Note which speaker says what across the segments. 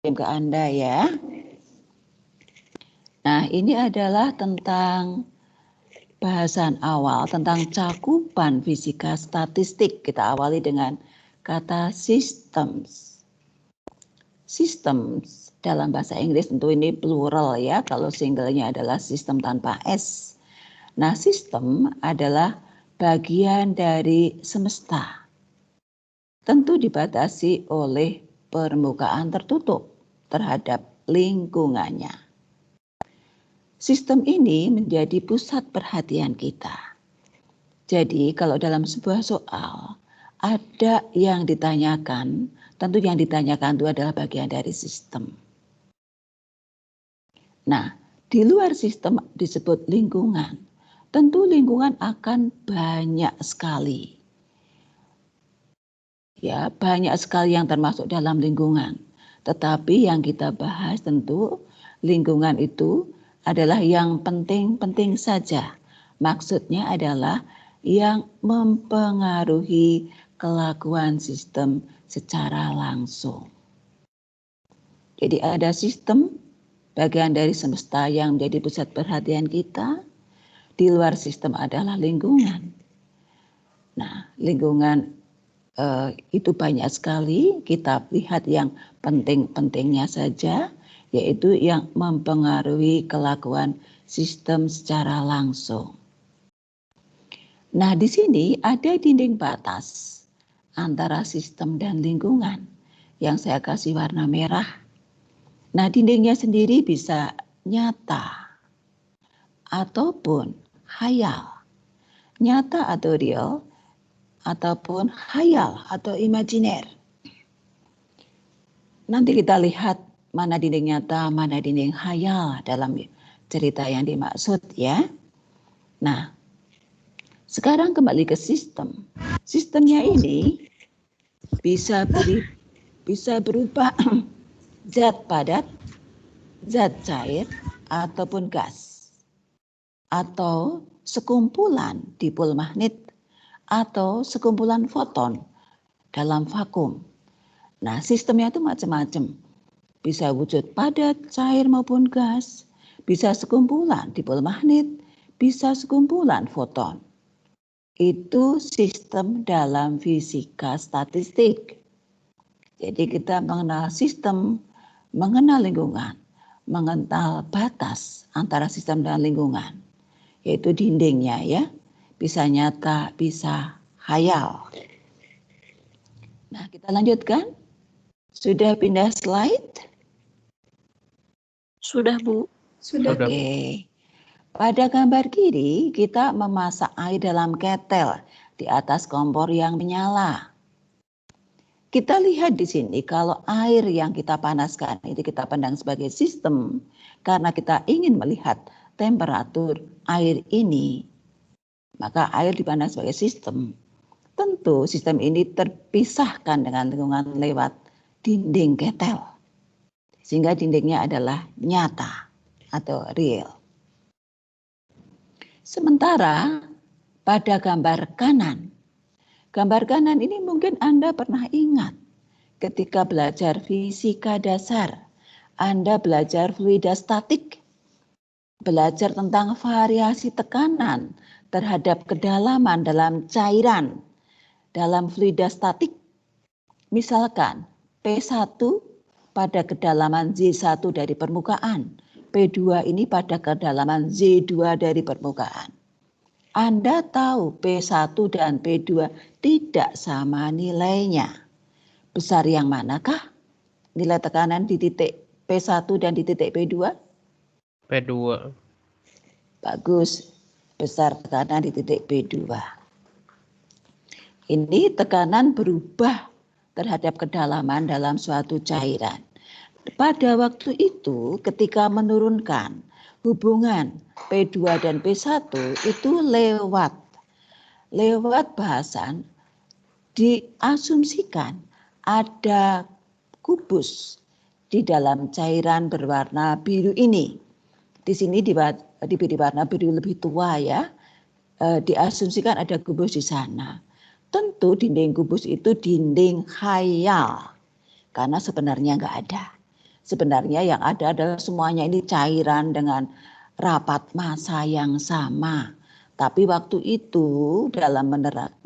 Speaker 1: ke Anda ya. Nah, ini adalah tentang bahasan awal tentang cakupan fisika statistik. Kita awali dengan kata systems. Systems dalam bahasa Inggris tentu ini plural ya, kalau singlenya adalah sistem tanpa S. Nah, sistem adalah bagian dari semesta. Tentu dibatasi oleh permukaan tertutup terhadap lingkungannya. Sistem ini menjadi pusat perhatian kita. Jadi kalau dalam sebuah soal ada yang ditanyakan, tentu yang ditanyakan itu adalah bagian dari sistem. Nah, di luar sistem disebut lingkungan. Tentu lingkungan akan banyak sekali. Ya, banyak sekali yang termasuk dalam lingkungan. Tetapi yang kita bahas tentu lingkungan itu adalah yang penting-penting saja. Maksudnya adalah yang mempengaruhi kelakuan sistem secara langsung. Jadi ada sistem, bagian dari semesta yang menjadi pusat perhatian kita. Di luar sistem adalah lingkungan. Nah, lingkungan itu banyak sekali, kita lihat yang penting-pentingnya saja, yaitu yang mempengaruhi kelakuan sistem secara langsung. Nah, di sini ada dinding batas antara sistem dan lingkungan yang saya kasih warna merah. Nah, dindingnya sendiri bisa nyata ataupun hayal. Nyata atau real, ataupun hayal atau imajiner. Nanti kita lihat mana dinding nyata, mana dinding hayal dalam cerita yang dimaksud ya. Nah, sekarang kembali ke sistem. Sistemnya ini bisa berupa zat padat, zat cair, ataupun gas. Atau sekumpulan dipol magnet atau sekumpulan foton dalam vakum. Nah, sistemnya itu macam-macam. Bisa wujud padat, cair maupun gas. Bisa sekumpulan dipol magnet, bisa sekumpulan foton. Itu sistem dalam fisika statistik. Jadi kita mengenal sistem, mengenal lingkungan, mengenal batas antara sistem dan lingkungan. Yaitu dindingnya ya. Bisa nyata, bisa hayal. Nah, kita lanjutkan. Sudah pindah slide?
Speaker 2: Sudah, Bu.
Speaker 3: Sudah.
Speaker 1: Oke. Pada gambar kiri, kita memasak air dalam ketel di atas kompor yang menyala. Kita lihat di sini kalau air yang kita panaskan itu kita pandang sebagai sistem karena kita ingin melihat temperatur air ini. Maka air dipandang sebagai sistem. Tentu sistem ini terpisahkan dengan lingkungan lewat dinding ketel. Sehingga dindingnya adalah nyata atau real. Sementara pada gambar kanan ini mungkin Anda pernah ingat ketika belajar fisika dasar. Anda belajar fluidostatik, belajar tentang variasi tekanan terhadap kedalaman dalam cairan. Dalam fluidostatik, misalkan P1 pada kedalaman Z1 dari permukaan, P2 ini pada kedalaman Z2 dari permukaan. Anda tahu P1 dan P2 tidak sama nilainya. Besar yang manakah? Nilai tekanan di titik P1 dan di titik P2?
Speaker 3: P2.
Speaker 1: Bagus, besar tekanan di titik P2. Ini tekanan berubah terhadap kedalaman dalam suatu cairan. Pada waktu itu ketika menurunkan hubungan P2 dan P1 itu lewat bahasan diasumsikan ada kubus di dalam cairan berwarna biru ini. Di sini diberi warna biru lebih tua ya. Diasumsikan ada kubus di sana. Tentu dinding kubus itu dinding khayal. Karena sebenarnya nggak ada. Sebenarnya yang ada adalah semuanya ini cairan dengan rapat massa yang sama. Tapi waktu itu dalam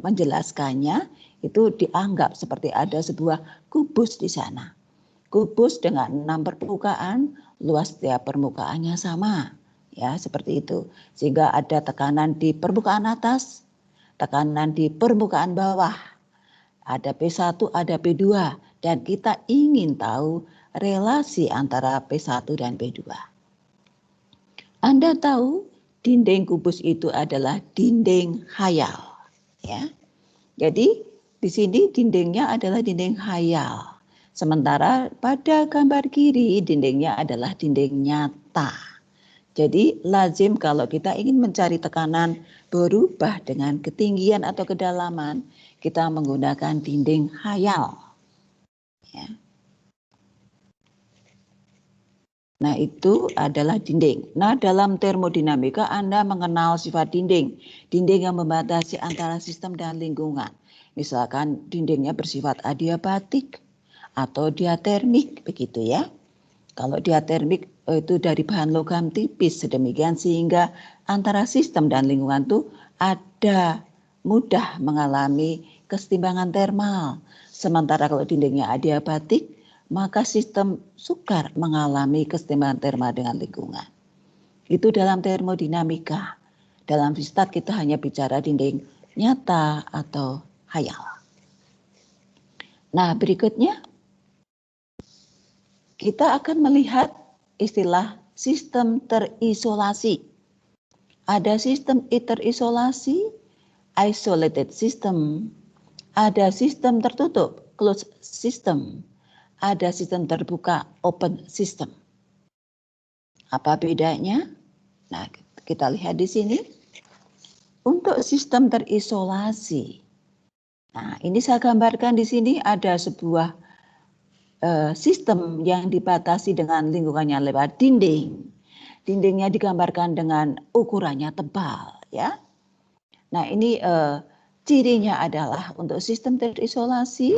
Speaker 1: menjelaskannya itu dianggap seperti ada sebuah kubus di sana. Kubus dengan 6 permukaan, luas setiap permukaannya sama. Ya, seperti itu. Sehingga ada tekanan di permukaan atas, tekanan di permukaan bawah. Ada P1, ada P2, dan kita ingin tahu relasi antara P1 dan P2. Anda tahu dinding kubus itu adalah dinding khayal, ya. Jadi di sini dindingnya adalah dinding khayal. Sementara pada gambar kiri dindingnya adalah dinding nyata. Jadi lazim kalau kita ingin mencari tekanan berubah dengan ketinggian atau kedalaman, kita menggunakan dinding khayal. Ya. Nah, itu adalah dinding. Nah, dalam termodinamika Anda mengenal sifat dinding. Dinding yang membatasi antara sistem dan lingkungan. Misalkan dindingnya bersifat adiabatik atau diatermik, begitu ya. Kalau diatermik itu dari bahan logam tipis sedemikian sehingga antara sistem dan lingkungan itu ada mudah mengalami kesetimbangan termal. Sementara kalau dindingnya adiabatik, maka sistem sukar mengalami kesetimbangan termal dengan lingkungan. Itu dalam termodinamika. Dalam fisika kita hanya bicara dinding nyata atau khayal. Nah, berikutnya kita akan melihat istilah sistem terisolasi. Ada sistem terisolasi, isolated system. Ada sistem tertutup, closed system. Ada sistem terbuka, open system. Apa bedanya? Nah, kita lihat di sini. Untuk sistem terisolasi. Nah, ini saya gambarkan di sini ada sebuah sistem yang dibatasi dengan lingkungannya lewat dinding. Dindingnya digambarkan dengan ukurannya tebal, ya. Nah, ini cirinya adalah untuk sistem terisolasi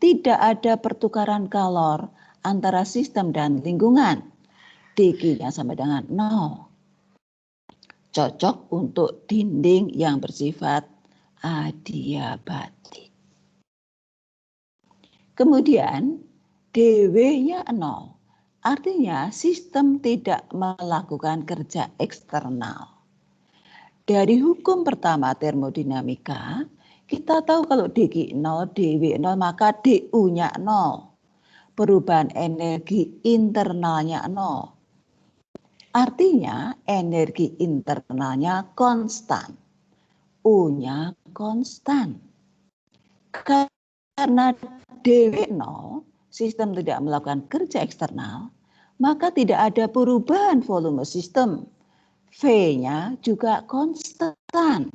Speaker 1: tidak ada pertukaran kalor antara sistem dan lingkungan. dg-nya sama dengan 0. Cocok untuk dinding yang bersifat adiabatik. Kemudian dw-nya 0. Artinya sistem tidak melakukan kerja eksternal. Dari hukum pertama termodinamika, kita tahu kalau dg 0, dw 0, maka du-nya 0. Perubahan energi internalnya 0. Artinya energi internalnya konstan. U-nya konstan. Karena dw0, sistem tidak melakukan kerja eksternal, maka tidak ada perubahan volume sistem. V-nya juga konstan.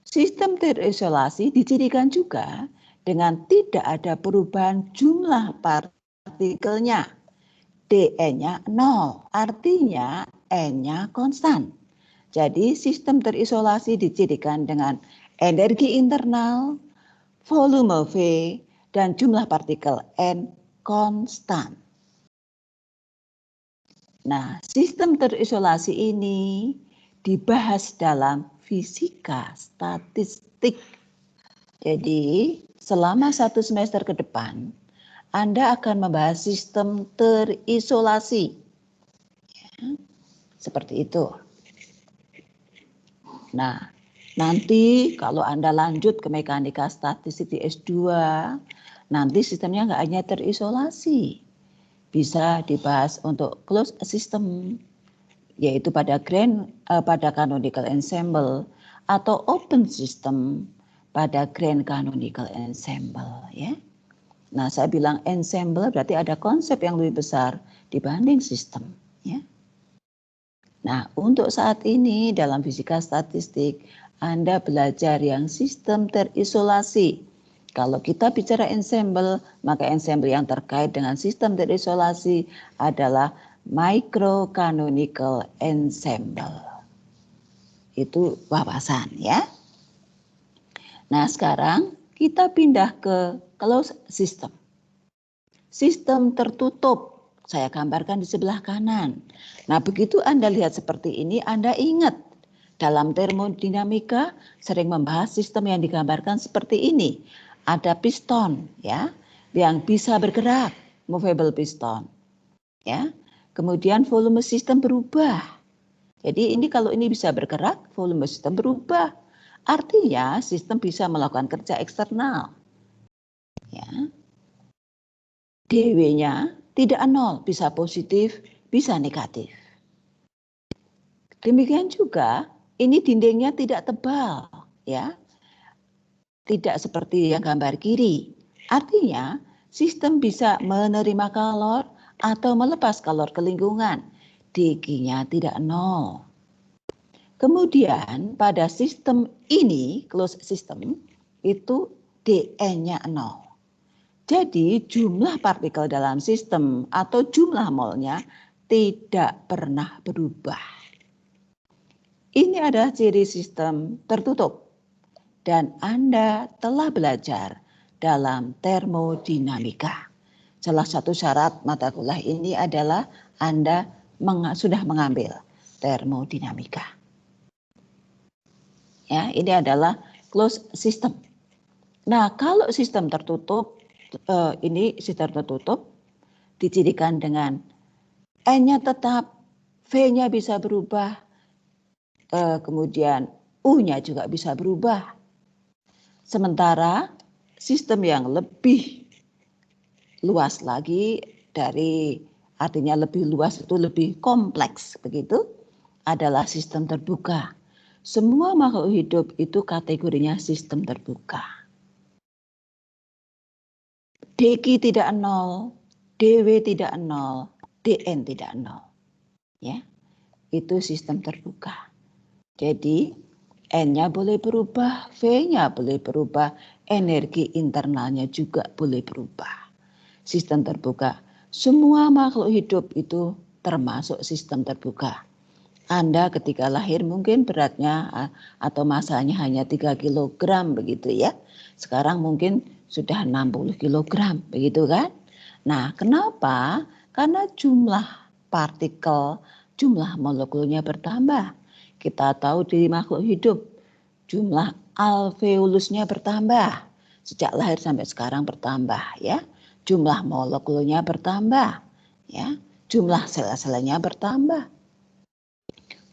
Speaker 1: Sistem terisolasi dicirikan juga dengan tidak ada perubahan jumlah partikelnya. dN-nya 0, artinya N-nya konstan. Jadi sistem terisolasi dicirikan dengan energi internal, volume V, dan jumlah partikel N konstan. Nah, sistem terisolasi ini dibahas dalam fisika statistik. Jadi, selama 1 semester ke depan, Anda akan membahas sistem terisolasi. Ya, seperti itu. Nah, nanti kalau Anda lanjut ke mekanika statistik di S2, nanti sistemnya nggak hanya terisolasi. Bisa dibahas untuk closed system, yaitu pada canonical ensemble, atau open system pada grand canonical ensemble. Ya. Nah, saya bilang ensemble berarti ada konsep yang lebih besar dibanding sistem. Ya. Nah, untuk saat ini dalam fisika statistik, Anda belajar yang sistem terisolasi. Kalau kita bicara ensemble, maka ensemble yang terkait dengan sistem terisolasi adalah microcanonical ensemble. Itu wawasan ya. Nah, sekarang kita pindah ke closed system. Sistem tertutup, saya gambarkan di sebelah kanan. Nah, begitu Anda lihat seperti ini, Anda ingat dalam termodinamika sering membahas sistem yang digambarkan seperti ini. Ada piston ya, yang bisa bergerak, movable piston. Ya. Kemudian volume sistem berubah. Jadi ini kalau ini bisa bergerak, volume sistem berubah. Artinya sistem bisa melakukan kerja eksternal. Ya. DW-nya tidak nol, bisa positif, bisa negatif. Demikian juga ini dindingnya tidak tebal, ya. Tidak seperti yang gambar kiri. Artinya sistem bisa menerima kalor atau melepas kalor ke lingkungan. dG-nya tidak nol. Kemudian pada sistem ini, closed system, itu dN-nya nol. Jadi jumlah partikel dalam sistem atau jumlah molnya tidak pernah berubah. Ini adalah ciri sistem tertutup dan Anda telah belajar dalam termodinamika. Salah satu syarat mata kuliah ini adalah Anda sudah mengambil termodinamika. Ya, ini adalah closed system. Nah, kalau sistem tertutup, ini sistem tertutup dicirikan dengan N-nya tetap, V-nya bisa berubah, kemudian U-nya juga bisa berubah. Sementara sistem yang lebih luas lagi dari, artinya lebih luas itu lebih kompleks begitu, adalah sistem terbuka. Semua makhluk hidup itu kategorinya sistem terbuka. dG tidak nol, dW tidak nol, dN tidak nol. Ya, itu sistem terbuka. Jadi N-nya boleh berubah, V-nya boleh berubah, energi internalnya juga boleh berubah. Sistem terbuka. Semua makhluk hidup itu termasuk sistem terbuka. Anda ketika lahir mungkin beratnya atau masanya hanya 3 kg begitu ya. Sekarang mungkin sudah 60 kg begitu kan. Nah, kenapa? Karena jumlah partikel, jumlah molekulnya bertambah. Kita tahu di makhluk hidup jumlah alveolusnya bertambah. Sejak lahir sampai sekarang bertambah ya. Jumlah molekulnya bertambah ya. Jumlah sel-selnya bertambah.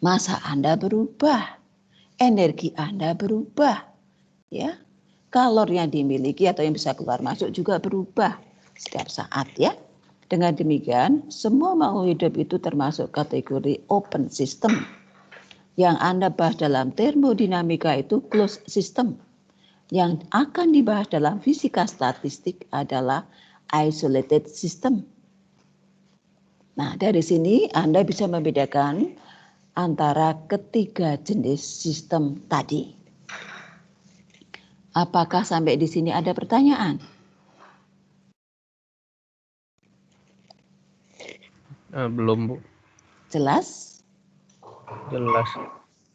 Speaker 1: Massa Anda berubah. Energi Anda berubah ya. Kalor yang dimiliki atau yang bisa keluar masuk juga berubah setiap saat ya. Dengan demikian, semua makhluk hidup itu termasuk kategori open system. Yang Anda bahas dalam termodinamika itu closed system. Yang akan dibahas dalam fisika statistik adalah isolated system. Nah, dari sini Anda bisa membedakan antara ketiga jenis sistem tadi. Apakah sampai di sini ada pertanyaan?
Speaker 2: Belum, Bu.
Speaker 1: Jelas?
Speaker 2: Jelas.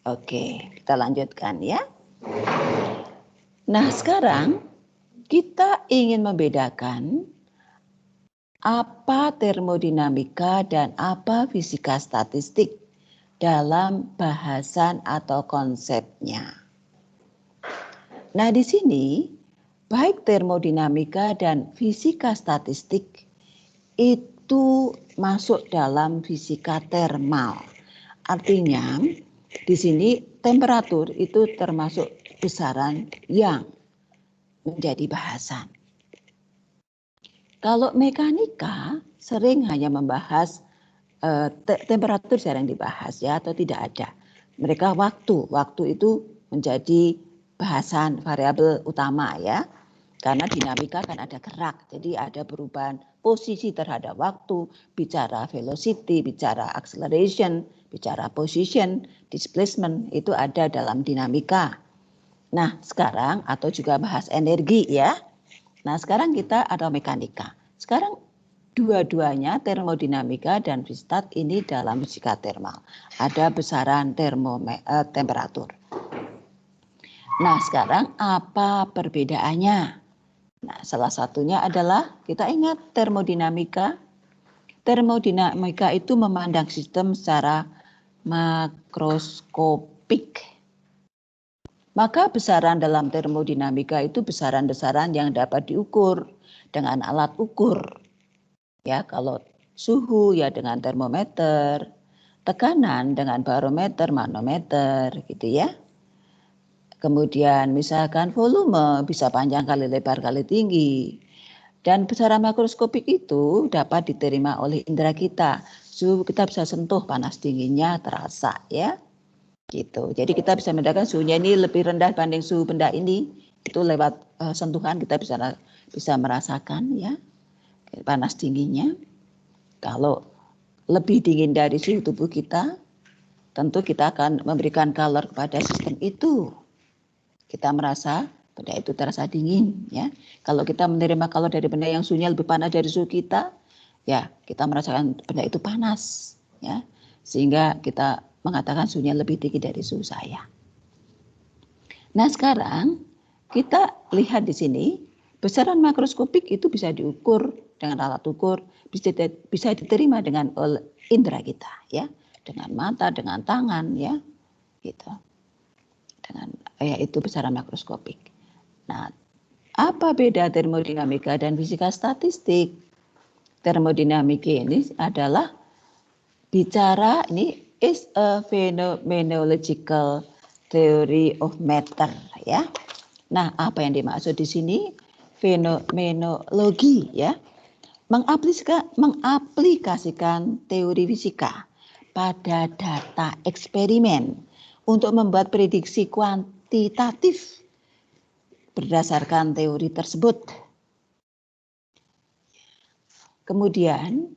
Speaker 1: Oke, kita lanjutkan ya. Nah, sekarang kita ingin membedakan apa termodinamika dan apa fisika statistik dalam bahasan atau konsepnya. Nah, di sini baik termodinamika dan fisika statistik itu masuk dalam fisika termal. Artinya di sini temperatur itu termasuk besaran yang menjadi bahasan. Kalau mekanika sering hanya membahas temperatur jarang dibahas ya atau tidak ada. Mereka waktu itu menjadi bahasan variabel utama ya. Karena dinamika kan ada gerak, jadi ada perubahan posisi terhadap waktu, bicara velocity, bicara acceleration, bicara position, displacement, itu ada dalam dinamika. Nah, sekarang atau juga bahas energi ya. Nah, sekarang kita ada mekanika. Sekarang dua-duanya termodinamika dan fisika ini dalam fisika termal. Ada besaran temperatur. Nah, sekarang apa perbedaannya? Nah, salah satunya adalah kita ingat termodinamika. Termodinamika itu memandang sistem secara makroskopik. Maka besaran dalam termodinamika itu besaran-besaran yang dapat diukur dengan alat ukur. Ya, kalau suhu ya dengan termometer, tekanan dengan barometer, manometer gitu ya. Kemudian misalkan volume bisa panjang kali lebar kali tinggi. Dan besaran makroskopik itu dapat diterima oleh indera kita. Suhu kita bisa sentuh, panas dinginnya terasa ya. Gitu. Jadi kita bisa membedakan suhunya ini lebih rendah dibanding suhu benda ini. Itu lewat sentuhan kita bisa merasakan ya panas dinginnya. Kalau lebih dingin dari suhu tubuh kita, tentu kita akan memberikan kalor kepada sistem itu. Kita merasa benda itu terasa dingin ya. Kalau kita menerima kalor dari benda yang suhunya lebih panas dari suhu kita, ya kita merasakan benda itu panas ya. Sehingga kita mengatakan suhunya lebih tinggi dari suhu saya. Nah, sekarang kita lihat di sini besaran makroskopik itu bisa diukur dengan alat ukur, bisa diterima dengan indera kita ya, dengan mata, dengan tangan ya. Gitu. Dengan itu besaran makroskopik. Nah, apa beda termodinamika dan fisika statistik? Termodinamika ini adalah bicara ini is a phenomenological theory of matter ya. Nah, apa yang dimaksud di sini? Fenomenologi ya. Mengaplikasikan teori fisika pada data eksperimen untuk membuat prediksi kuantitatif berdasarkan teori tersebut. Kemudian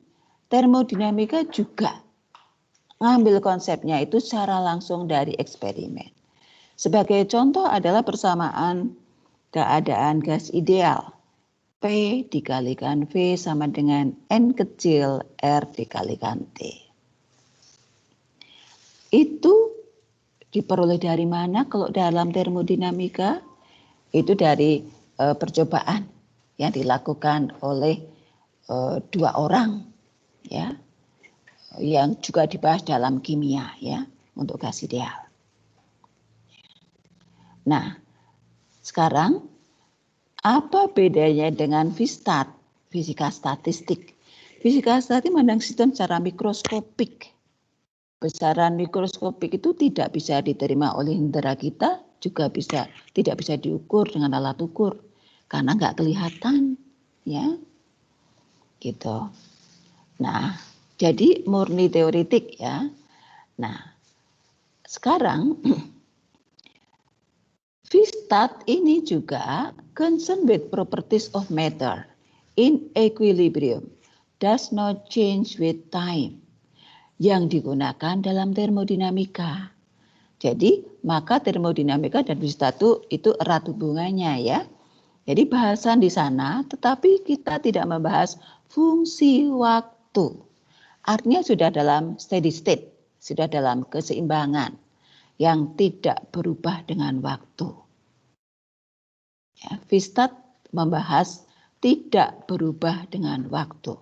Speaker 1: termodinamika juga ngambil konsepnya itu secara langsung dari eksperimen. Sebagai contoh adalah persamaan keadaan gas ideal. P dikalikan V sama dengan N kecil R dikalikan T. Itu diperoleh dari mana kalau dalam termodinamika? Itu dari percobaan yang dilakukan oleh dua orang ya, yang juga dibahas dalam kimia ya untuk gas ideal. Nah, sekarang apa bedanya dengan fisika statistik? Fisika statistik memandang sistem secara mikroskopik. Besaran mikroskopik itu tidak bisa diterima oleh indera kita, juga tidak bisa diukur dengan alat ukur karena nggak kelihatan, ya, gitu. Nah, jadi murni teoretik ya. Nah, sekarang Fistat ini juga concerned with properties of matter in equilibrium, does not change with time, yang digunakan dalam termodinamika. Jadi, maka termodinamika dan Fistat itu erat hubungannya ya. Jadi bahasan di sana, tetapi kita tidak membahas fungsi waktu. Artinya sudah dalam steady state, sudah dalam keseimbangan yang tidak berubah dengan waktu. Ya, Fistat membahas tidak berubah dengan waktu.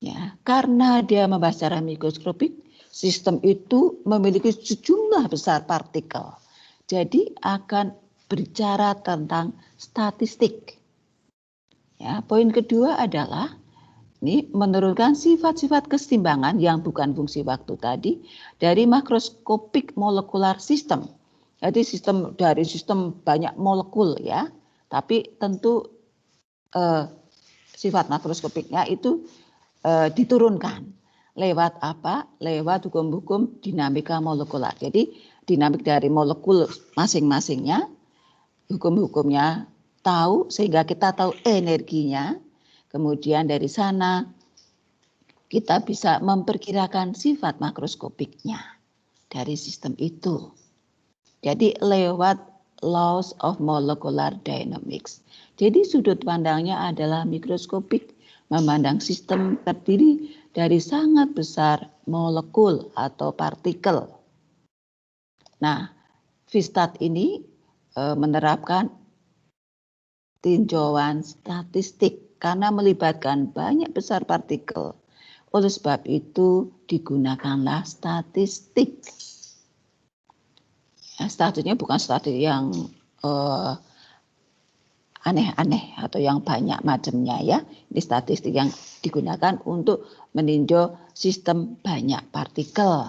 Speaker 1: Ya, karena dia membahas secara mikroskopik, sistem itu memiliki sejumlah besar partikel. Jadi akan berbicara tentang statistik. Ya, poin kedua adalah ini menurunkan sifat-sifat keseimbangan yang bukan fungsi waktu tadi dari makroskopik molekular system. Jadi sistem banyak molekul ya, tapi tentu sifat makroskopiknya itu diturunkan lewat apa? Lewat hukum-hukum dinamika molekular. Jadi dinamik dari molekul masing-masingnya, hukum-hukumnya tahu sehingga kita tahu energinya. Kemudian dari sana kita bisa memperkirakan sifat makroskopiknya dari sistem itu. Jadi lewat laws of molecular dynamics. Jadi sudut pandangnya adalah mikroskopik, memandang sistem terdiri dari sangat besar molekul atau partikel. Nah, Fistat ini menerapkan tinjauan statistik karena melibatkan banyak besar partikel. Oleh sebab itu digunakanlah statistik. Ya, statistiknya bukan statistik yang aneh-aneh atau yang banyak macamnya ya. Ini statistik yang digunakan untuk meninjau sistem banyak partikel.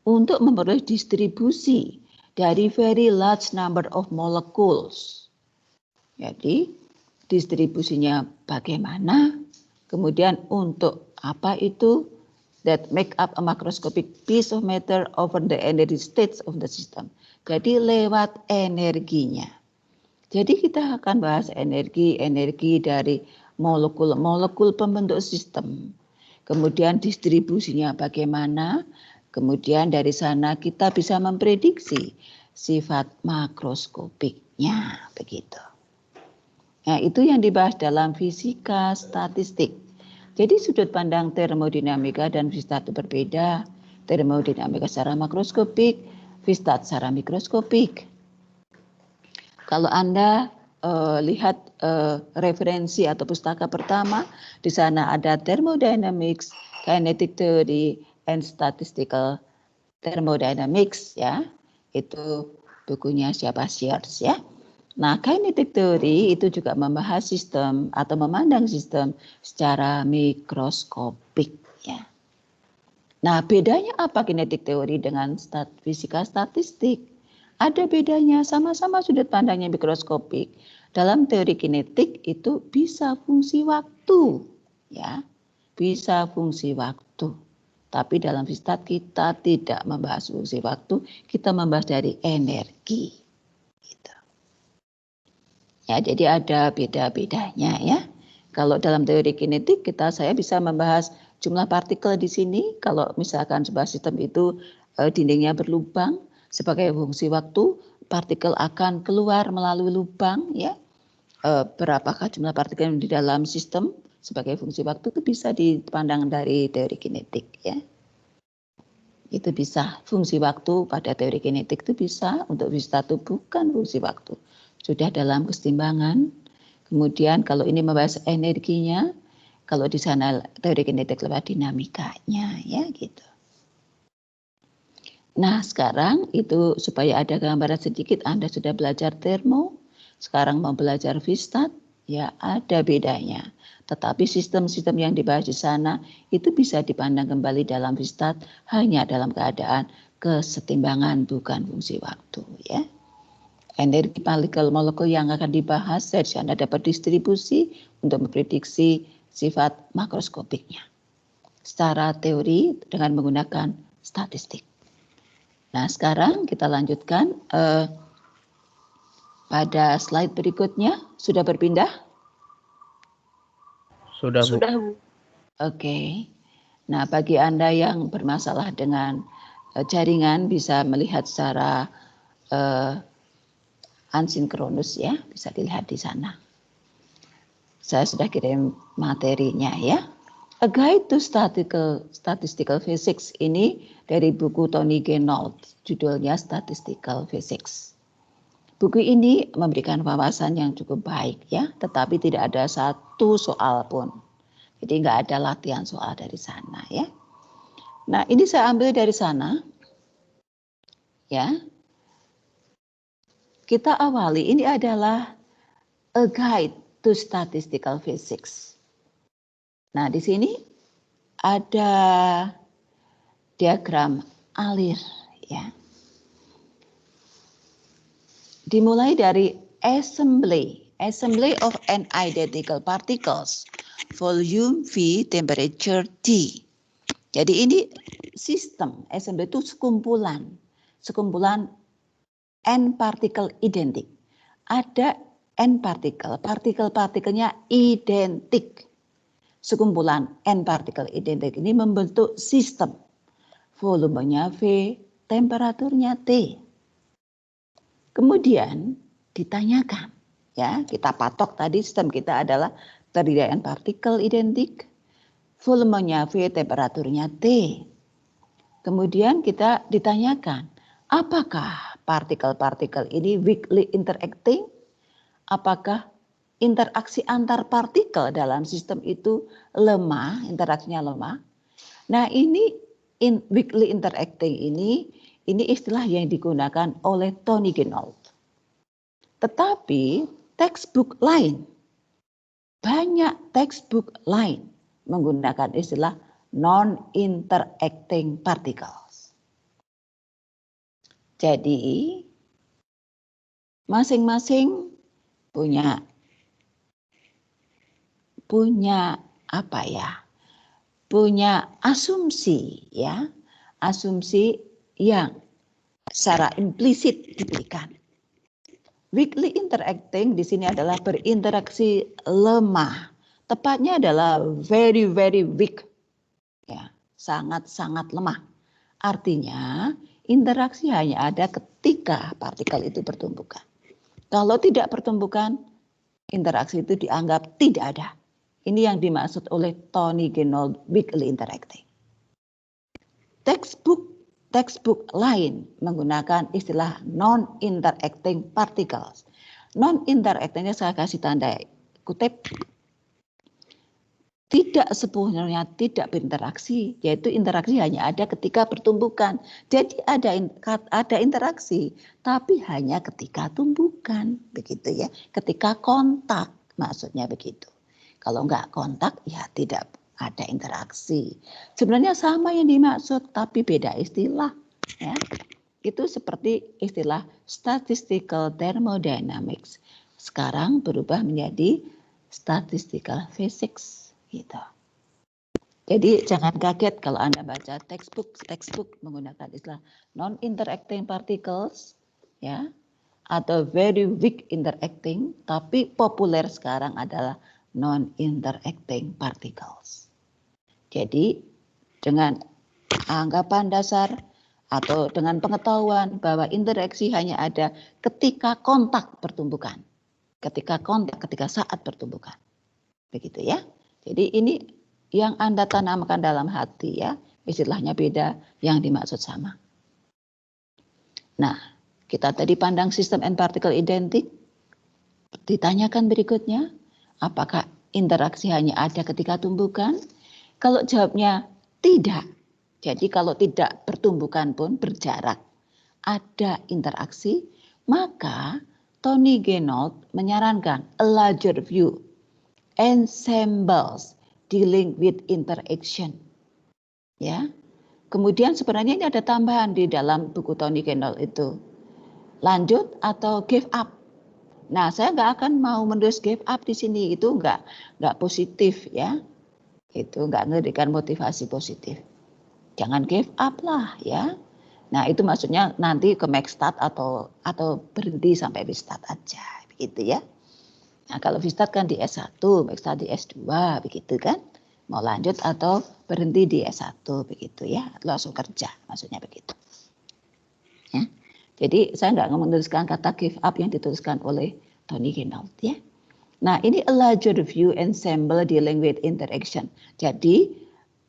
Speaker 1: Untuk memperoleh distribusi dari very large number of molecules. Jadi distribusinya bagaimana, kemudian untuk apa itu, that make up a macroscopic piece of matter over the energy states of the system. Jadi lewat energinya. Jadi kita akan bahas energi dari molekul pembentuk sistem. Kemudian distribusinya bagaimana, kemudian dari sana kita bisa memprediksi sifat makroskopiknya, begitu. Nah, itu yang dibahas dalam fisika statistik. Jadi sudut pandang termodinamika dan fisika itu berbeda. Termodinamika secara makroskopik, fisika secara mikroskopik. Kalau Anda lihat referensi atau pustaka pertama, di sana ada thermodynamics, kinetic theory, and statistical thermodynamics ya. Itu bukunya siapa, Shears ya. Nah, kinetic theory itu juga membahas sistem atau memandang sistem secara mikroskopik ya. Nah, bedanya apa kinetic theory dengan fisika statistik? Ada bedanya, sama-sama sudut pandangnya mikroskopik. Dalam teori kinetik itu bisa fungsi waktu ya. Bisa fungsi waktu. Tapi dalam fisika kita tidak membahas fungsi waktu, kita membahas dari energi. Ya, jadi ada beda-bedanya ya. Kalau dalam teori kinetik saya bisa membahas jumlah partikel di sini. Kalau misalkan sebuah sistem itu dindingnya berlubang, sebagai fungsi waktu partikel akan keluar melalui lubang ya. Berapakah jumlah partikel di dalam sistem sebagai fungsi waktu itu bisa dipandang dari teori kinetik ya. Itu bisa fungsi waktu pada teori kinetik itu bisa, untuk fisika itu bukan fungsi waktu. Sudah dalam kesetimbangan. Kemudian kalau ini membahas energinya, kalau di sana teori kinetik lewat dinamikanya ya gitu. Nah, sekarang itu supaya ada gambaran sedikit, Anda sudah belajar termo, sekarang mau belajar fisika, ya ada bedanya. Tetapi sistem-sistem yang dibahas di sana itu bisa dipandang kembali dalam fisika hanya dalam keadaan kesetimbangan bukan fungsi waktu ya. Energi partikel molekul yang akan dibahas dari sana dapat distribusi untuk memprediksi sifat makroskopiknya secara teori dengan menggunakan statistik. Nah, sekarang kita lanjutkan pada slide berikutnya. Sudah berpindah?
Speaker 2: Sudah, Bu.
Speaker 1: Sudah, Bu. Oke. Nah, bagi Anda yang bermasalah dengan jaringan bisa melihat secara asinkronus ya, bisa dilihat di sana. Saya sudah kirim materinya ya. A Guide to Statistical Physics ini dari buku Tony Genold, judulnya Statistical Physics. Buku ini memberikan wawasan yang cukup baik ya, tetapi tidak ada satu soal pun. Jadi nggak ada latihan soal dari sana ya. Nah, ini saya ambil dari sana ya. Kita awali, ini adalah A Guide to Statistical Physics. Nah, di sini ada diagram alir ya. Dimulai dari assembly of n identical particles, volume V, temperature T. Jadi ini sistem, assembly itu sekumpulan n partikel identik. Ada n partikel, partikelnya identik. Sekumpulan n partikel identik ini membentuk sistem. Volumenya V, temperaturnya T. Kemudian ditanyakan, ya, kita patok tadi sistem kita adalah terdiri dari n partikel identik, volumenya V, temperaturnya T. Kemudian kita ditanyakan, apakah partikel-partikel ini weakly interacting apakah interaksi antar partikel dalam sistem itu lemah, interaksinya lemah. Nah, ini weakly interacting ini istilah yang digunakan oleh Tony Guinault. Tetapi textbook lain, banyak textbook lain menggunakan istilah non-interacting particles. Jadi masing-masing punya apa ya? Punya asumsi ya, asumsi yang secara implisit diberikan. Weakly interacting di sini adalah berinteraksi lemah. Tepatnya adalah very weak. Ya, sangat lemah. Artinya interaksi hanya ada ketika partikel itu bertumbukan. Kalau tidak bertumbukan, interaksi itu dianggap tidak ada. Ini yang dimaksud oleh Tony Guinault weakly interacting. Textbook lain menggunakan istilah non-interacting particles. Non-interactingnya saya kasih tanda kutip. Tidak sepenuhnya tidak berinteraksi, yaitu interaksi hanya ada ketika bertumbukan. Jadi ada interaksi, tapi hanya ketika tumbukan, begitu ya. Ketika kontak, maksudnya begitu. Kalau enggak kontak, ya tidak ada interaksi. Sebenarnya sama yang dimaksud, tapi beda istilah. Ya. Itu seperti istilah statistical thermodynamics. Sekarang berubah menjadi statistical physics. Gitu. Jadi jangan kaget kalau Anda baca textbook menggunakan istilah non-interacting particles, ya, atau very weak interacting, tapi populer sekarang adalah non-interacting particles. Jadi dengan anggapan dasar atau dengan pengetahuan bahwa interaksi hanya ada ketika kontak pertumbukan, ketika saat pertumbukan, begitu ya. Jadi ini yang Anda tanamkan dalam hati ya, istilahnya beda, yang dimaksud sama. Nah, kita tadi pandang sistem and particle identik, ditanyakan berikutnya, apakah interaksi hanya ada ketika tumbukan? Kalau jawabnya tidak, jadi kalau tidak pertumbukan pun berjarak, ada interaksi, maka Tony Guinault menyarankan a larger view, ensembles dealing with interaction. Ya. Kemudian sebenarnya ini ada tambahan di dalam buku Tony Guinault itu. Lanjut atau give up. Nah, saya nggak akan mau menulis give up di sini, itu nggak positif ya. Itu nggak memberikan motivasi positif. Jangan give up lah ya. Nah, itu maksudnya nanti ke max start atau berhenti sampai start aja, begitu ya. Nah, kalau Vistart kan di S1, Max di S2, begitu kan. Mau lanjut atau berhenti di S1, begitu ya. Langsung kerja, maksudnya begitu. Ya. Jadi saya nggak menuliskan kata give up yang dituliskan oleh Tony Guinault ya. Nah, ini a larger view ensemble dealing with interaction. Jadi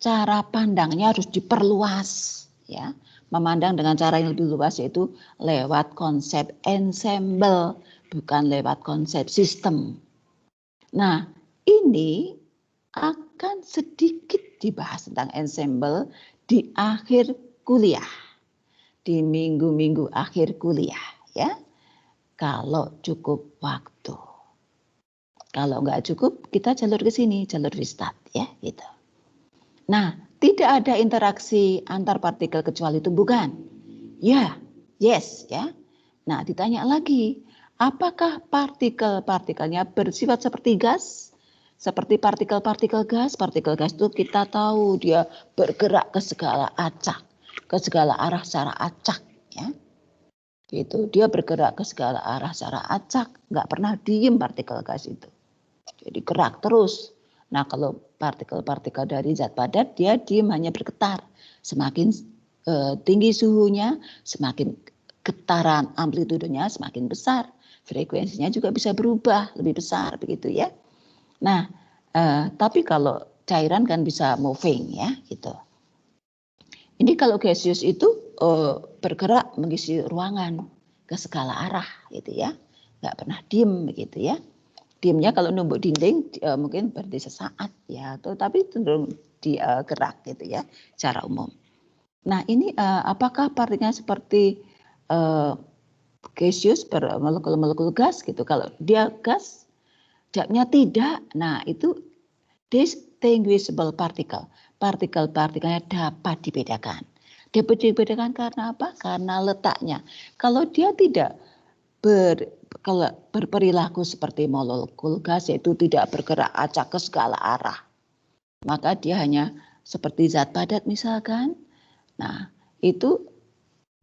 Speaker 1: cara pandangnya harus diperluas ya. Memandang dengan cara yang lebih luas yaitu lewat konsep ensemble, bukan lewat konsep sistem. Nah, ini akan sedikit dibahas tentang ensemble di akhir kuliah, di minggu-minggu akhir kuliah ya. Kalau cukup waktu. Kalau nggak cukup, kita jalur ke sini, jalur Vistart ya, gitu. Nah, tidak ada interaksi antar partikel kecuali tumbukan. Ya, yes ya. Nah, ditanya lagi, apakah partikelnya bersifat seperti gas? Seperti partikel-partikel gas. Partikel gas itu kita tahu dia bergerak ke segala arah secara acak ya. Itu dia bergerak ke segala arah secara acak, nggak pernah diem partikel gas itu. Jadi gerak terus. Nah, kalau partikel-partikel dari zat padat dia diem hanya bergetar. Semakin tinggi suhunya, semakin getaran amplitudenya semakin besar. Frekuensinya juga bisa berubah lebih besar begitu ya. Nah, tapi kalau cairan kan bisa moving ya gitu. Ini kalau gaseous itu bergerak mengisi ruangan ke segala arah gitu ya. nggak pernah diem begitu ya. Diemnya kalau numbuk dinding mungkin berhenti sesaat ya, tapi cenderung dia gerak gitu ya secara umum. Nah ini apakah partikelnya seperti gaseous bermolekul-molekul gas gitu? Kalau dia gas, dapnya tidak. Nah itu distinguishable particle. Partikel-partikelnya dapat dibedakan. Dapat dibedakan karena apa? Karena letaknya. Kalau dia tidak kalau berperilaku seperti molekul gas, yaitu tidak bergerak acak ke segala arah, maka dia hanya seperti zat padat misalkan. Nah, itu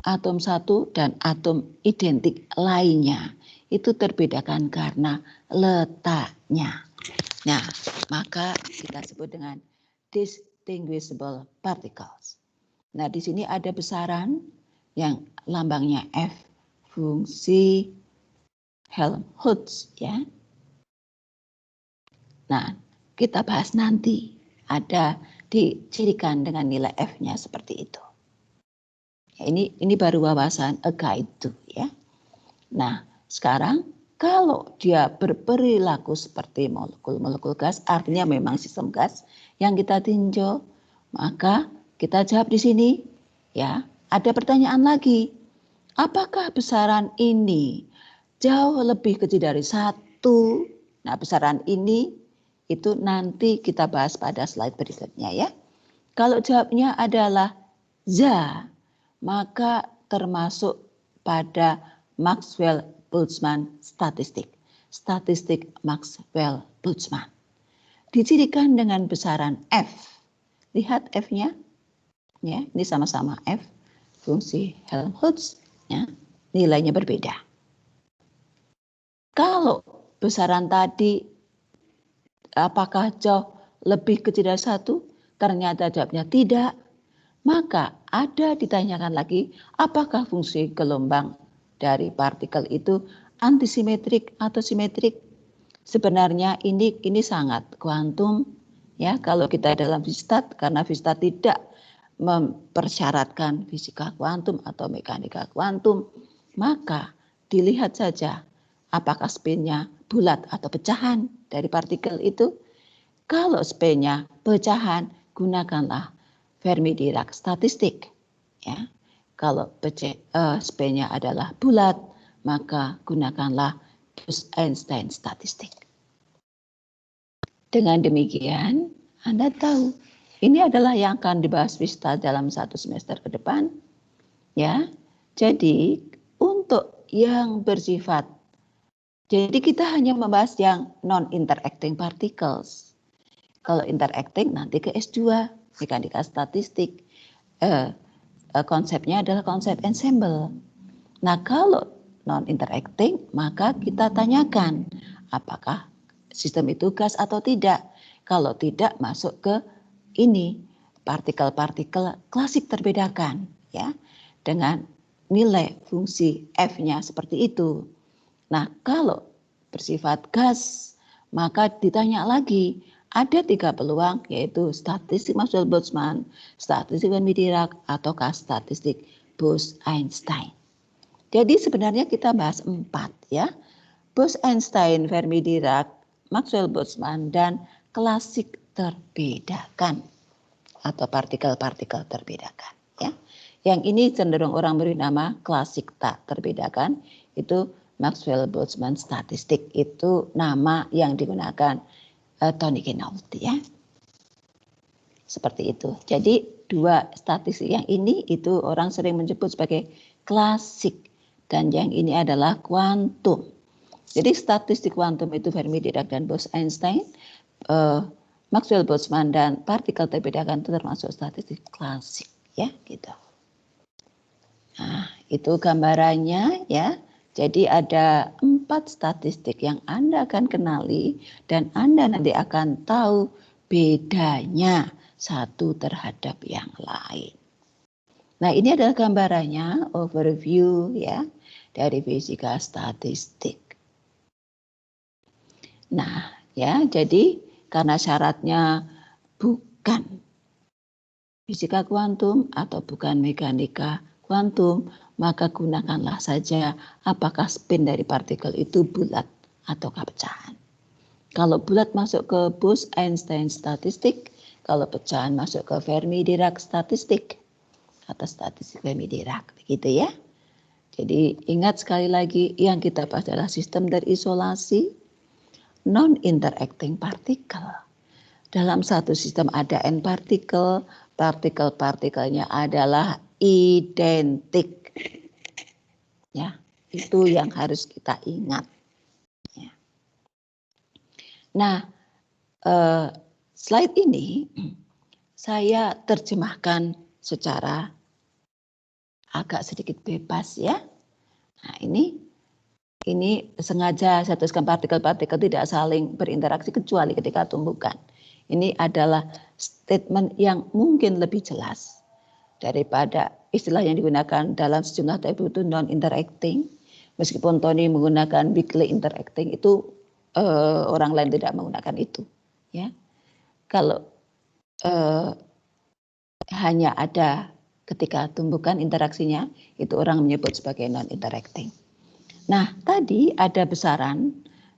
Speaker 1: atom satu dan atom identik lainnya itu terbedakan karena letaknya. Nah, maka kita sebut dengan distinguishable particles. Nah, di sini ada besaran yang lambangnya F, fungsi Helmholtz ya. Nah, kita bahas nanti. Ada dicirikan dengan nilai F-nya seperti itu. Ya, ini baru wawasan a guide to ya. Nah, sekarang kalau dia berperilaku seperti molekul-molekul gas, artinya memang sistem gas yang kita tinjau, maka kita jawab di sini ya. Ada pertanyaan lagi. Apakah besaran ini jauh lebih kecil dari 1? Nah, besaran ini itu nanti kita bahas pada slide berikutnya ya. Kalau jawabnya adalah ya, maka termasuk pada Maxwell-Boltzmann statistik. Statistik Maxwell-Boltzmann. Dicirikan dengan besaran F. Lihat F-nya. Ya, ini sama-sama F. Fungsi Helmholtz ya, nilainya berbeda. Kalau besaran tadi apakah jauh lebih kecil dari 1? Ternyata jawabnya tidak. Maka ada ditanyakan lagi, apakah fungsi gelombang dari partikel itu antisimetrik atau simetrik? Sebenarnya ini sangat kuantum ya, kalau kita dalam fisika, karena fisika tidak mempersyaratkan fisika kuantum atau mekanika kuantum, maka dilihat saja apakah spinnya bulat atau pecahan dari partikel itu. Kalau spinnya pecahan, gunakanlah Fermi-Dirac statistik. Ya. Kalau spinnya adalah bulat, maka gunakanlah Bose-Einstein statistik. Dengan demikian, Anda tahu ini adalah yang akan dibahas FISTA dalam 1 semester ke depan. Ya, jadi untuk yang bersifat, jadi kita hanya membahas yang non-interacting particles. Kalau interacting nanti ke S2, mekanika statistik. Konsepnya adalah konsep ensemble. Nah, kalau non-interacting, maka kita tanyakan apakah sistem itu gas atau tidak. Kalau tidak, masuk ke ini, partikel-partikel klasik terbedakan ya, dengan nilai fungsi F-nya seperti itu. Nah, kalau bersifat gas, maka ditanya lagi, ada 3 peluang, yaitu statistik Maxwell-Boltzmann, statistik Fermi-Dirac, ataukah statistik Bose-Einstein. Jadi sebenarnya kita bahas 4 ya, Bose-Einstein, Fermi-Dirac, Maxwell-Boltzmann, dan klasik terbedakan atau partikel-partikel terbedakan ya. Yang ini cenderung orang beri nama klasik tak terbedakan, itu Maxwell-Boltzmann statistik, itu nama yang digunakan Tony Kinault ya. Seperti itu. Jadi 2 statistik yang ini itu orang sering menyebut sebagai klasik, dan yang ini adalah kuantum. Jadi statistik kuantum itu Fermi-Dirac dan Bose-Einstein, Maxwell-Boltzmann dan partikel terbedakan itu termasuk statistik klasik ya gitu. Nah, itu gambarannya ya. Jadi ada 4 statistik yang Anda akan kenali dan Anda nanti akan tahu bedanya satu terhadap yang lain. Nah, ini adalah gambarannya, overview ya dari fisika statistik. Nah, ya, jadi karena syaratnya bukan fisika kuantum atau bukan mekanika kuantum, maka gunakanlah saja apakah spin dari partikel itu bulat ataukah pecahan. Kalau bulat masuk ke Bose-Einstein statistik, kalau pecahan masuk ke Fermi-Dirac statistik atau statistik Fermi-Dirac, begitu ya. Jadi ingat sekali lagi yang kita bahas adalah sistem terisolasi non-interacting partikel. Dalam satu sistem ada n partikel, partikel-partikelnya adalah identik. Ya, itu yang harus kita ingat. Ya. Nah, slide ini saya terjemahkan secara agak sedikit bebas ya. Nah, ini sengaja saya tuliskan partikel-partikel tidak saling berinteraksi kecuali ketika tumbukan. Ini adalah statement yang mungkin lebih jelas daripada istilah yang digunakan dalam sejumlah teks itu non-interacting. Meskipun Tony menggunakan weakly interacting, itu orang lain tidak menggunakan itu. Ya, kalau hanya ada ketika tumbukan interaksinya, itu orang menyebut sebagai non-interacting. Nah, tadi ada besaran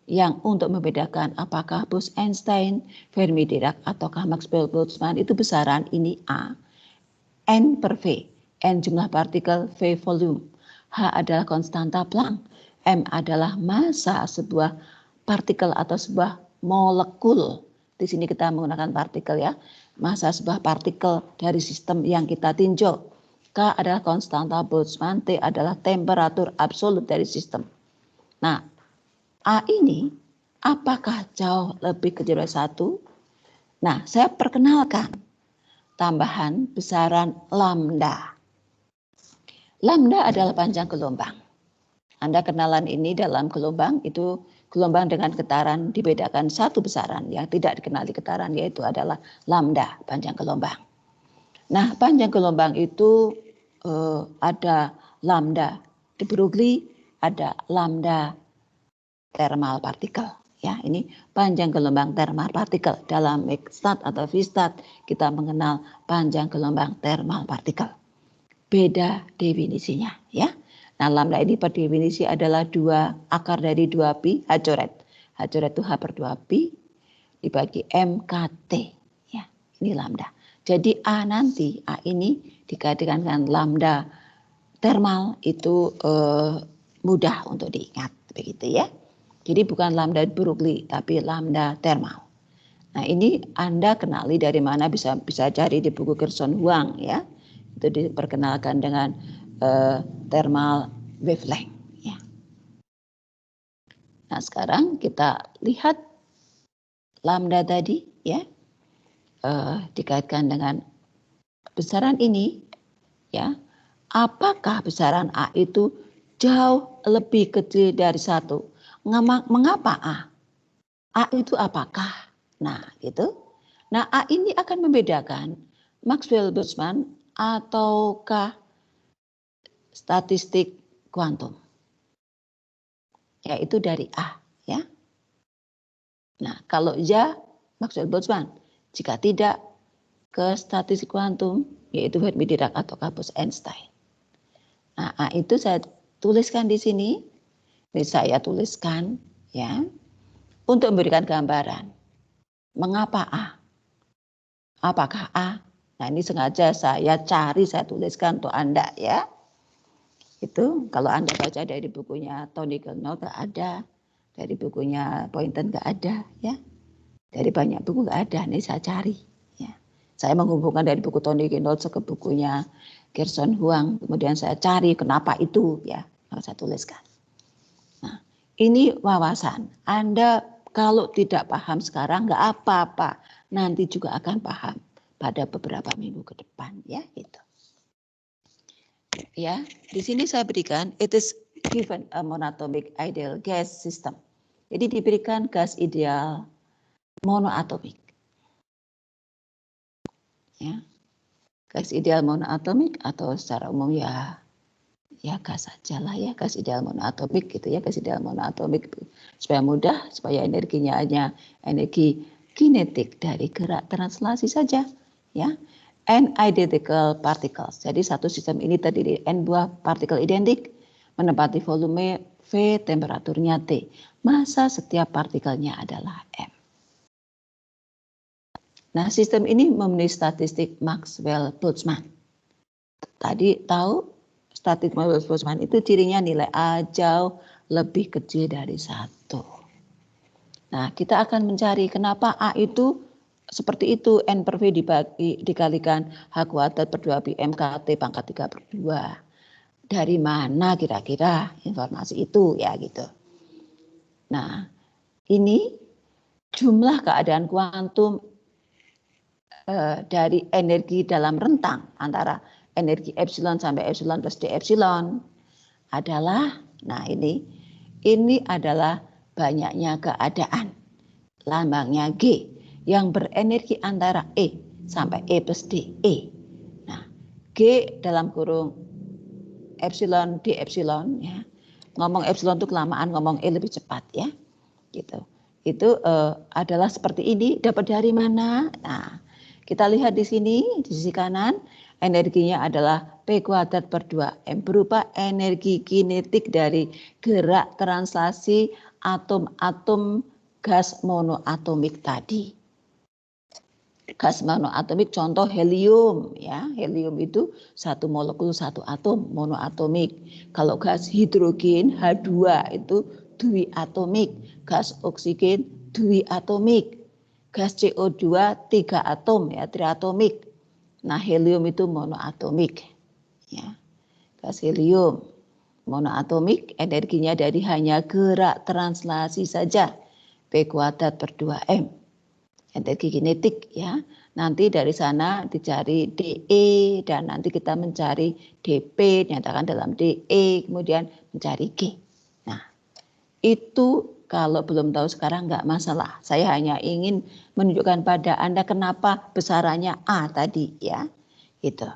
Speaker 1: yang untuk membedakan apakah Bose-Einstein, Fermi-Dirac, ataukah Maxwell-Boltzmann, itu besaran ini A, N per V, N jumlah partikel, V volume, H adalah konstanta Planck, M adalah massa sebuah partikel atau sebuah molekul. Di sini kita menggunakan partikel ya, massa sebuah partikel dari sistem yang kita tinjau. K adalah konstanta Boltzmann, T adalah temperatur absolut dari sistem. Nah, A ini apakah jauh lebih kecil dari 1? Nah, saya perkenalkan tambahan besaran lambda. Lambda adalah panjang gelombang. Anda kenalan ini dalam gelombang, itu gelombang dengan getaran dibedakan satu besaran yang tidak dikenali getaran, yaitu adalah lambda, panjang gelombang. Nah, panjang gelombang itu ada lambda de Broglie, ada lambda thermal partikel. Ya, ini panjang gelombang thermal partikel. Dalam Weierstrass atau Weierstrass kita mengenal panjang gelombang thermal partikel. Beda definisinya, ya. Nah, lambda ini per definisi adalah 2 akar dari 2pi H coret. H coret itu H per 2pi dibagi MKT. Ya, ini lambda. Jadi A nanti, A ini dikaitkan dengan lambda thermal itu mudah untuk diingat, begitu ya. Jadi bukan lambda Broglie, tapi lambda thermal. Nah, ini Anda kenali dari mana, bisa cari di buku Gerson Huang ya. Itu diperkenalkan dengan thermal wavelength ya. Nah, sekarang kita lihat lambda tadi ya, dikaitkan dengan besaran ini ya. Apakah besaran A itu jauh lebih kecil dari 1? Mengapa A? A itu apakah? Nah, gitu. Nah, A ini akan membedakan Maxwell-Boltzmann ataukah statistik kuantum. Yaitu dari A, ya. Nah, kalau ya Maxwell-Boltzmann, jika tidak ke statistik kuantum, yaitu Fermi-Dirac atau Bose-Einstein. Nah, A itu saya tuliskan di sini. Ini saya tuliskan ya untuk memberikan gambaran. Mengapa A? Apakah A? Nah, ini sengaja saya cari, saya tuliskan untuk Anda ya. Itu kalau Anda baca dari bukunya Tony Gilnow nggak ada, dari bukunya Poynton nggak ada ya. Dari banyak buku nggak ada, ini saya cari ya. Saya menghubungkan dari buku Tony Gilnow ke bukunya Gerson Huang, kemudian saya cari kenapa itu ya, yang saya tuliskan. Nah, ini wawasan. Anda kalau tidak paham sekarang nggak apa-apa, nanti juga akan paham pada beberapa minggu ke depan ya itu. Ya, di sini saya berikan it is given a monatomic ideal gas system. Jadi diberikan gas ideal monoatomik. Ya. Gas ideal monoatomik atau secara umum ya gas saja lah ya, gas ideal monoatomik gitu ya, gas ideal monoatomik supaya mudah, supaya energinya hanya energi kinetik dari gerak translasi saja ya. n identical particles. Jadi satu sistem ini terdiri n buah partikel identik menempati volume V, temperaturnya T. Massa setiap partikelnya adalah M. Nah, sistem ini memenuhi statistik Maxwell-Boltzmann. Tadi tahu statistik Maxwell-Boltzmann itu cirinya nilai A jauh lebih kecil dari 1. Nah, kita akan mencari kenapa A itu seperti itu, N per V dikalikan H kuadrat per 2 pi MKT pangkat 3 per 2. Dari mana kira-kira informasi itu ya gitu. Nah, ini jumlah keadaan kuantum dari energi dalam rentang antara energi epsilon sampai epsilon plus d epsilon adalah, nah ini adalah banyaknya keadaan, lambangnya G, yang berenergi antara E sampai E plus D, E. Nah, G dalam kurung epsilon d epsilon, ya. Ngomong epsilon itu kelamaan, ngomong E lebih cepat ya, gitu. Itu adalah seperti ini. Dapat dari mana? Nah, kita lihat di sini, di sisi kanan, energinya adalah P kuadrat per 2M, berupa energi kinetik dari gerak translasi atom-atom gas monoatomik tadi. Gas monoatomik contoh helium, ya. Helium itu satu molekul satu atom monoatomik. Kalau gas hidrogen H2 itu diatomik, gas oksigen diatomik. Gas CO2 3 atom ya, triatomik. Nah, helium itu monoatomik. Ya. Gas helium monoatomik, energinya dari hanya gerak translasi saja. P kuadrat per 2M. Energi kinetik ya. Nanti dari sana dicari DE dan nanti kita mencari DP, dinyatakan dalam DE, kemudian mencari G. Nah, itu kalau belum tahu sekarang nggak masalah. Saya hanya ingin menunjukkan pada Anda kenapa besarannya A tadi ya. Gitu.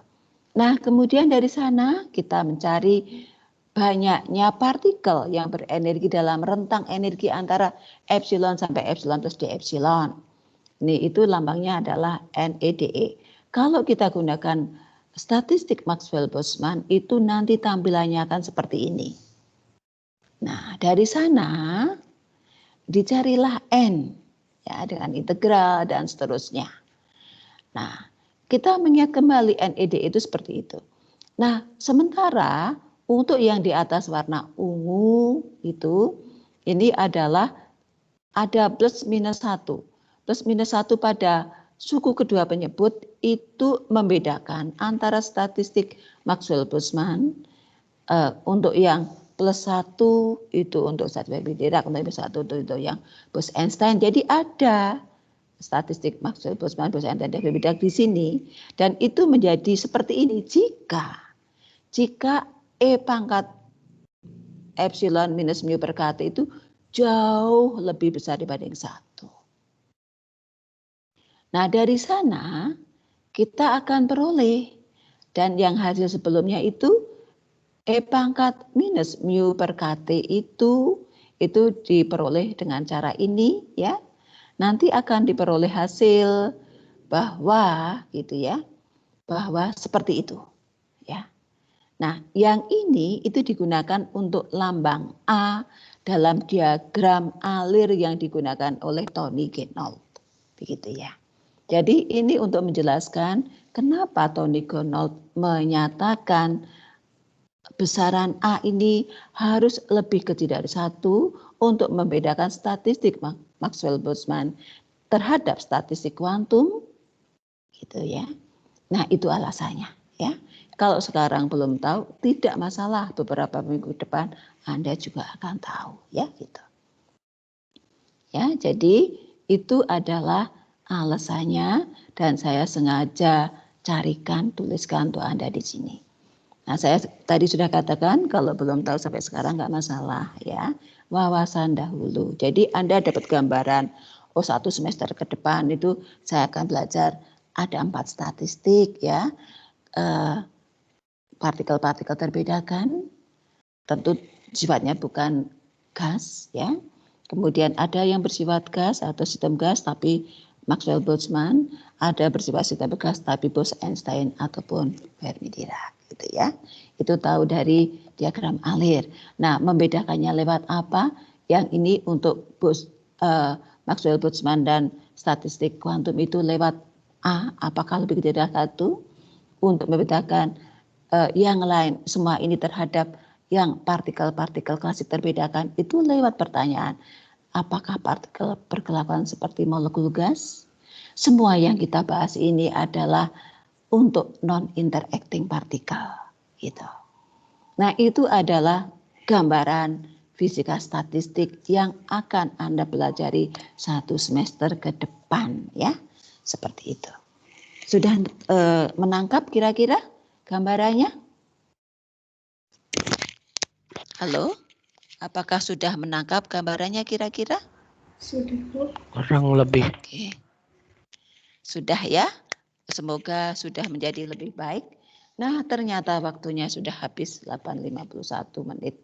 Speaker 1: Nah, kemudian dari sana kita mencari banyaknya partikel yang berenergi dalam rentang energi antara epsilon sampai epsilon plus d epsilon. Ini itu lambangnya adalah NEDE. Kalau kita gunakan statistik Maxwell-Boltzmann itu nanti tampilannya akan seperti ini. Nah, dari sana dicarilah N ya dengan integral dan seterusnya. Nah, kita mengingat kembali NEDE itu seperti itu. Nah, sementara untuk yang di atas warna ungu itu ini adalah ada plus minus 1. Plus minus 1 pada suku kedua penyebut itu membedakan antara statistik Maxwell-Boltzmann untuk yang plus 1 itu untuk statistik Dirac, untuk plus 1 itu yang Bose-Einstein. Jadi ada statistik Maxwell-Boltzmann, Bose-Einstein, Dirac di sini. Dan itu menjadi seperti ini jika E pangkat epsilon minus mu per kT itu jauh lebih besar dibanding 1. Nah, dari sana kita akan peroleh, dan yang hasil sebelumnya itu E pangkat minus mu per kT itu diperoleh dengan cara ini ya. Nanti akan diperoleh hasil bahwa gitu ya, bahwa seperti itu ya. Nah, yang ini itu digunakan untuk lambang A dalam diagram alir yang digunakan oleh Tony Guénaud. Begitu ya. Jadi ini untuk menjelaskan kenapa Tony Guénaud menyatakan besaran A ini harus lebih kecil dari 1 untuk membedakan statistik Maxwell-Boltzmann terhadap statistik kuantum, gitu ya. Nah, itu alasannya ya. Kalau sekarang belum tahu, tidak masalah, beberapa minggu depan Anda juga akan tahu ya, gitu. Ya, jadi itu adalah alasannya dan saya sengaja tuliskan untuk Anda di sini. Nah, saya tadi sudah katakan kalau belum tahu sampai sekarang nggak masalah ya, wawasan dahulu. Jadi Anda dapat gambaran, oh 1 semester ke depan itu saya akan belajar ada 4 statistik ya, partikel-partikel terbedakan, tentu sifatnya bukan gas ya. Kemudian ada yang bersifat gas atau sistem gas tapi Maxwell-Boltzmann, ada bersifat bekas tapi Bose-Einstein ataupun Fermi-Dirac gitu ya. Itu tahu dari diagram alir. Nah, membedakannya lewat apa? Yang ini untuk Maxwell-Boltzmann dan statistik kuantum itu lewat A, apakah lebih kecil dari 1? Untuk membedakan yang lain, semua ini terhadap yang partikel-partikel klasik terbedakan, itu lewat pertanyaan. Apakah partikel berkelakuan seperti molekul gas? Semua yang kita bahas ini adalah untuk non-interacting partikel. Gitu. Nah, itu adalah gambaran fisika statistik yang akan Anda pelajari 1 semester ke depan, ya. Seperti itu. Sudah menangkap kira-kira gambarannya? Halo? Apakah sudah menangkap gambarannya kira-kira?
Speaker 3: Sudah, Bu.
Speaker 2: Kurang lebih.
Speaker 1: Oke. Sudah ya? Semoga sudah menjadi lebih baik. Nah, ternyata waktunya sudah habis 8.51 menit.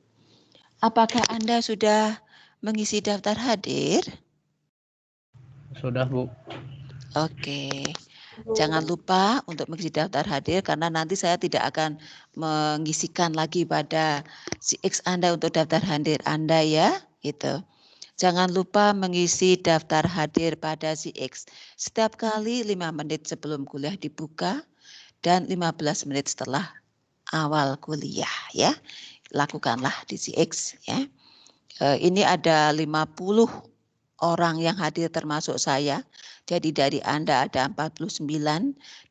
Speaker 1: Apakah Anda sudah mengisi daftar hadir?
Speaker 2: Sudah, Bu.
Speaker 1: Oke. Jangan lupa untuk mengisi daftar hadir karena nanti saya tidak akan mengisikan lagi pada CX Anda untuk daftar hadir Anda ya, gitu. Jangan lupa mengisi daftar hadir pada CX setiap kali 5 menit sebelum kuliah dibuka dan 15 menit setelah awal kuliah ya. Lakukanlah di CX ya. Ini ada 50 orang yang hadir termasuk saya. Jadi dari Anda ada 49.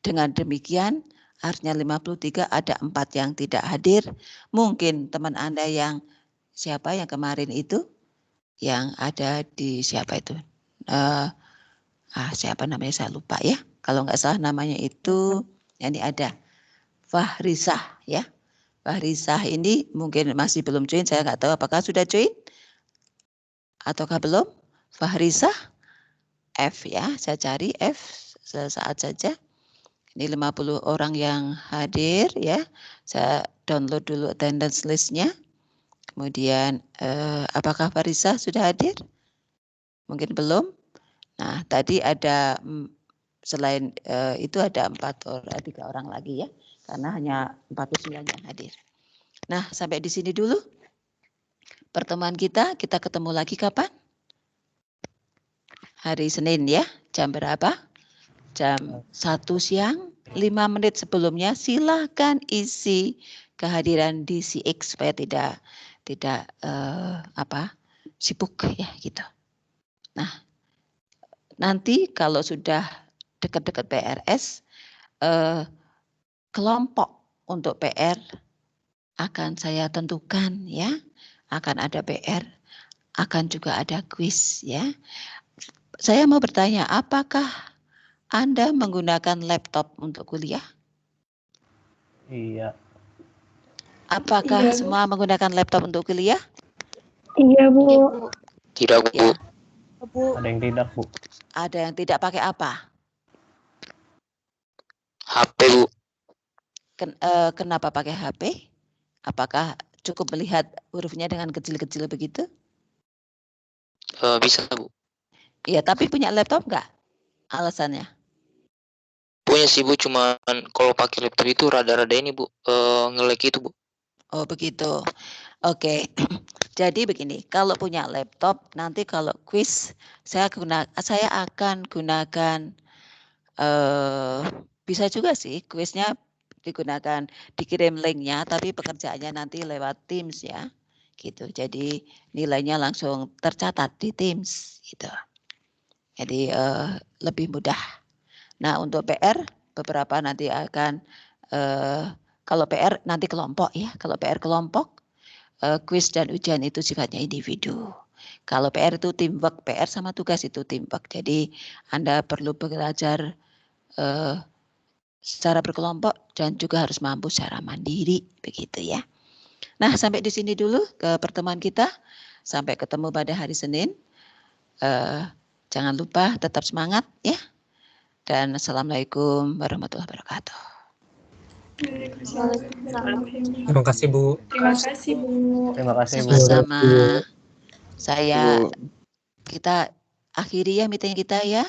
Speaker 1: Dengan demikian artinya 53 ada 4 yang tidak hadir. Mungkin teman Anda yang siapa yang kemarin itu? Yang ada di siapa itu? Siapa namanya saya lupa ya. Kalau nggak salah namanya itu, ini ada Fahrisah ya. Fahrisah ini mungkin masih belum join. Saya nggak tahu apakah sudah join ataukah belum. Fahrisah F ya. Saya cari F sesaat saja. Ini 50 orang yang hadir ya. Saya download dulu attendance list-nya. Kemudian apakah Fahrisah sudah hadir? Mungkin belum. Nah, tadi ada selain itu ada 3 orang lagi ya. Karena hanya 49 yang hadir. Nah, sampai di sini dulu pertemuan kita. Kita ketemu lagi kapan? Hari Senin ya. Jam berapa? Jam 1 siang. 5 menit sebelumnya silahkan isi kehadiran di CX supaya tidak sibuk ya gitu. Nah, nanti kalau sudah dekat-dekat PRS, kelompok untuk PR akan saya tentukan ya. Akan ada PR, akan juga ada kuis ya. Saya mau bertanya, apakah Anda menggunakan laptop untuk kuliah?
Speaker 2: Iya.
Speaker 1: Apakah
Speaker 3: Iya, Bu.
Speaker 1: semua menggunakan laptop untuk kuliah?
Speaker 3: Iya, Bu.
Speaker 4: Tidak, Bu.
Speaker 1: Ya.
Speaker 2: Ada yang tidak, Bu.
Speaker 1: Ada yang tidak pakai apa?
Speaker 4: HP, Bu.
Speaker 1: Kenapa pakai HP? Apakah cukup melihat hurufnya dengan kecil-kecil begitu?
Speaker 4: Bisa, Bu.
Speaker 1: Iya, tapi punya laptop nggak? Alasannya?
Speaker 4: Punya sih, Bu. Cuman kalau pakai laptop itu rada-rada ini, Bu. Nge-lag itu, Bu.
Speaker 1: Oh, begitu. Oke. Jadi begini, kalau punya laptop nanti kalau kuis saya akan gunakan bisa juga sih kuisnya digunakan dikirim linknya, tapi pekerjaannya nanti lewat Teams ya, gitu. Jadi nilainya langsung tercatat di Teams, gitu. Jadi lebih mudah. Nah untuk PR beberapa nanti akan kalau PR nanti kelompok ya, kalau PR kelompok. Kuis dan ujian itu sifatnya individu. Kalau PR itu teamwork, PR sama tugas itu teamwork. Jadi Anda perlu belajar secara berkelompok dan juga harus mampu secara mandiri, begitu ya. Nah, sampai di sini dulu ke pertemuan kita. Sampai ketemu pada hari Senin. Jangan lupa tetap semangat ya. Dan assalamualaikum warahmatullahi wabarakatuh.
Speaker 5: Terima kasih, Bu.
Speaker 3: Terima kasih, Bu.
Speaker 2: Terima kasih, Bu.
Speaker 1: Sama-sama. Kita akhiri ya meeting kita ya.